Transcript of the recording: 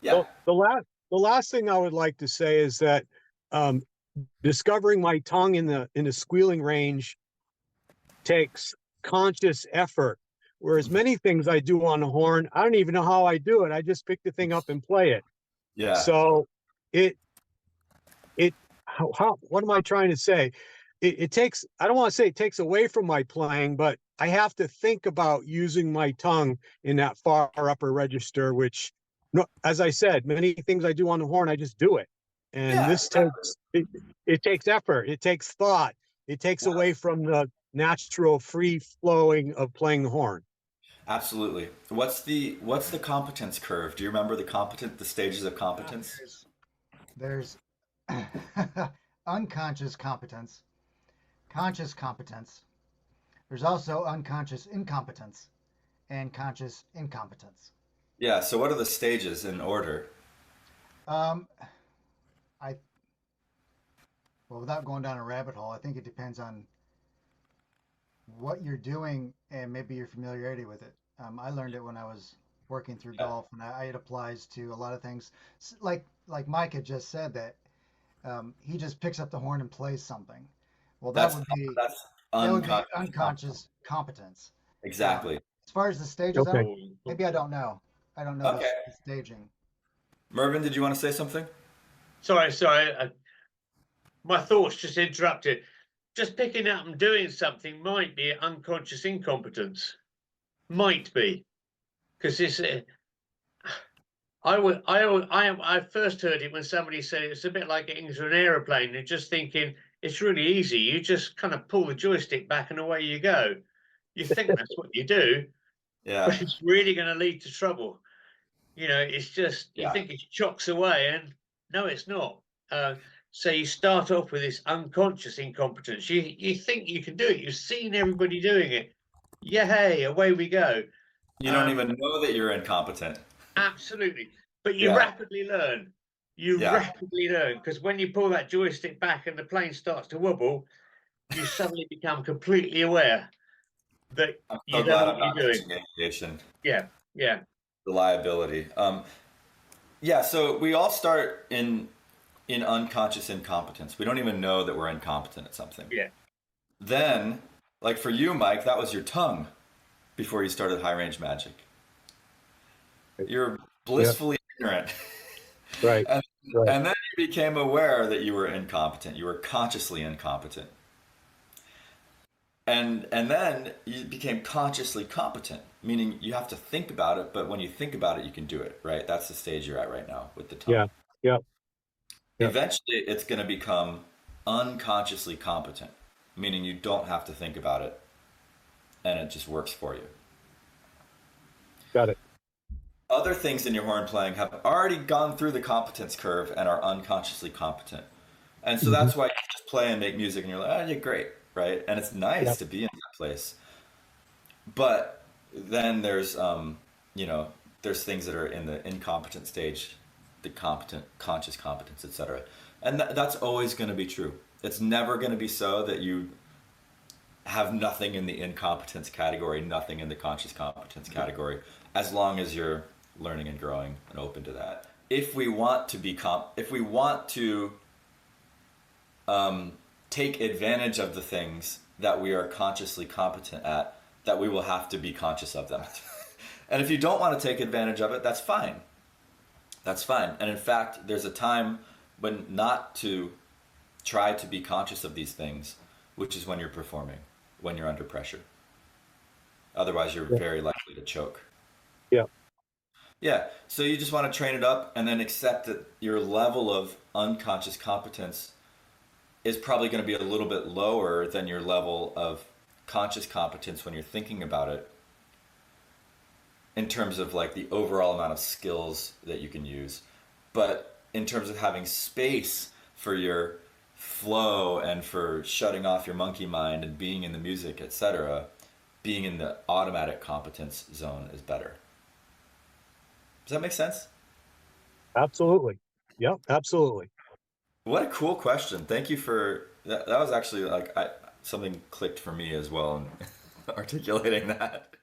Yeah. Well, the last thing I would like to say is that um, discovering my tongue in the squealing range takes conscious effort. Whereas many things I do on the horn, I don't even know how I do it. I just pick the thing up and play it. Yeah. So it how what am I trying to say? It takes, I don't want to say it takes away from my playing, but I have to think about using my tongue in that far upper register, which, no, as I said, many things I do on the horn, I just do it. And Yeah. this takes it takes effort, it takes thought, it takes Yeah. away from the natural free flowing of playing the horn. Absolutely. What's the competence curve? Do you remember the stages of Uh, competence? there's unconscious competence, conscious competence. There's also unconscious incompetence and conscious incompetence. Yeah, so what are the stages in order? Um, I well, without going down a rabbit hole, I think it depends on what you're doing and maybe your familiarity with it. I learned it when I was working through Yeah. golf, and it applies to a lot of things. Like Mike had just said that he just picks up the horn and plays something. Well, That's that's that would be unconscious competence. unconscious competence. Exactly. As far as the stages Okay. are, maybe I don't know. I don't know Okay. the staging. Mervyn, did you want to say something? Sorry. My thoughts just interrupted. Just picking up and doing something might be unconscious incompetence. Might be, because it's. I first heard it when somebody said it's a bit like getting into an aeroplane and just thinking it's really easy. You just kind of pull the joystick back and away you go. You think that's what you do, Yeah. but it's really going to lead to trouble. It's just you Yeah. think it chocks away, and no, it's not. So you start off with this unconscious incompetence. You think you can do it. You've seen everybody doing it. Yeah, hey, away we go. You don't Um, even know that you're incompetent. Absolutely. But you Yeah. rapidly learn. You Yeah. rapidly learn because when you pull that joystick back and the plane starts to wobble, you suddenly become completely aware that I'm you so don't know glad what I'm you're not doing. teaching aviation. Yeah, yeah, Reliability. Yeah, so we all start in unconscious incompetence. We don't even know that we're incompetent at something. yeah. Then, like for you, Mike, that was your tongue before you started high range magic. You're Yeah. blissfully ignorant. Right. And Right. and then you became aware that you were incompetent. You were consciously incompetent. And then you became consciously competent, meaning you have to think about it, but when you think about it, you can do it, right? That's the stage you're at right now with the tongue. Yeah. Yeah. Yeah. Eventually, it's going to become unconsciously competent, meaning you don't have to think about it and it just works for you. Got it. Other things in your horn playing have already gone through the competence curve and are unconsciously competent. And so Mhm. that's why you just play and make music and you're like, oh, you're great, right? And it's nice Yeah. to be in that place. But then there's things that are in the incompetent stage, the competent, conscious competence, etc. And that's always going to be true. It's never going to be so that you have nothing in the incompetence category, nothing in the conscious competence category, as long as you're learning and growing and open to that. If we want to if we want to take advantage of the things that we are consciously competent at, that we will have to be conscious of them. And if you don't want to take advantage of it, that's fine. That's fine. And in fact, there's a time when not to try to be conscious of these things, which is when you're performing, when you're under pressure. Otherwise, you're Yeah. very likely to choke. Yeah. Yeah, so you just want to train it up and then accept that your level of unconscious competence is probably going to be a little bit lower than your level of conscious competence when you're thinking about it, in terms of like the overall amount of skills that you can use. But in terms of having space for your flow and for shutting off your monkey mind and being in the music, etc., being in the automatic competence zone is better. Does that make sense? Absolutely. Yeah. Absolutely. What a cool question. Thank you for that. That was actually like something clicked for me as well in articulating that.